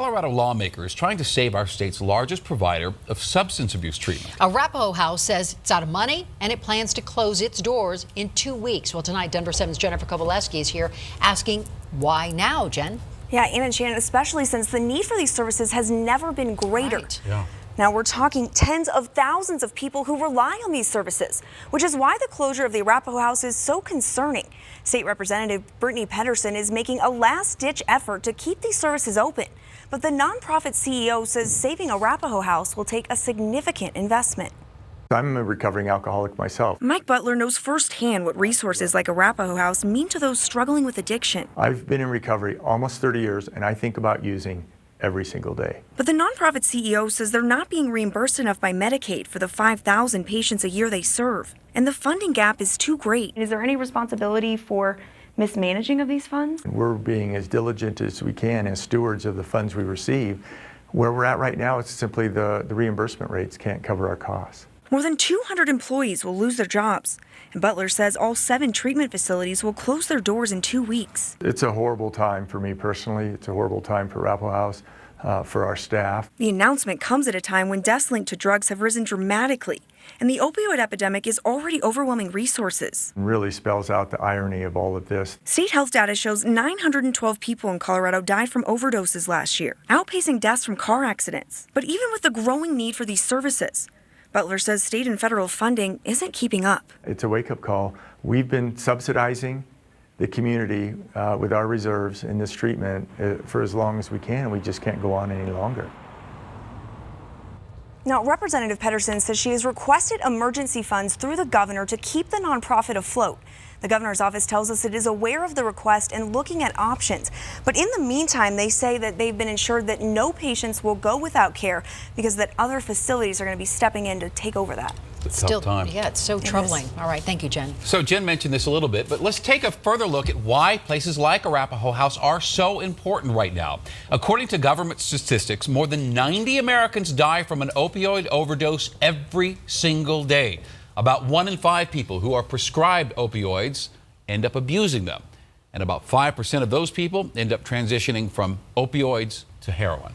Colorado lawmaker is trying to save our state's largest provider of substance abuse treatment. Arapahoe House says it's out of money and it plans to close its doors in 2 weeks. Well, tonight, Denver 7's Jennifer Kowaleski is here asking why now, Jen? Yeah, Ann and Shannon, especially since the need for these services has never been greater. Right. Yeah. Now we're talking tens of thousands of people who rely on these services, which is why the closure of the Arapahoe House is so concerning. State Representative Brittany Pedersen is making a last-ditch effort to keep these services open. But the nonprofit CEO says saving Arapahoe House will take a significant investment. I'm a recovering alcoholic myself. Mike Butler knows firsthand what resources like Arapahoe House mean to those struggling with addiction. I've been in recovery almost 30 years, and I think about using every single day. But the nonprofit CEO says they're not being reimbursed enough by Medicaid for the 5,000 patients a year they serve. And the funding gap is too great. Is there any responsibility for mismanaging of these funds? We're being as diligent as we can as stewards of the funds we receive. Where we're at right now, it's simply the reimbursement rates can't cover our costs. More than 200 employees will lose their jobs. And Butler says all 7 treatment facilities will close their doors in 2 weeks. It's a horrible time for me personally. It's a horrible time for Arapahoe House, for our staff. The announcement comes at a time when deaths linked to drugs have risen dramatically. And the opioid epidemic is already overwhelming resources. It really spells out the irony of all of this. State health data shows 912 people in Colorado died from overdoses last year, outpacing deaths from car accidents. But even with the growing need for these services, Butler says state and federal funding isn't keeping up. It's a wake-up call. We've been subsidizing the community with our reserves in this treatment for as long as we can. We just can't go on any longer. Now, Representative Pedersen says she has requested emergency funds through the governor to keep the nonprofit afloat. The governor's office tells us it is aware of the request and looking at options. But in the meantime, they say that they've been assured that no patients will go without care because that other facilities are going to be stepping in to take over that. It's a tough time. Yeah, it's so troubling. All right, thank you, Jen. So Jen mentioned this a little bit, but let's take a further look at why places like Arapahoe House are so important right now. According to government statistics, more than 90 Americans die from an opioid overdose every single day. About 1 in 5 people who are prescribed opioids end up abusing them. And about 5% of those people end up transitioning from opioids to heroin.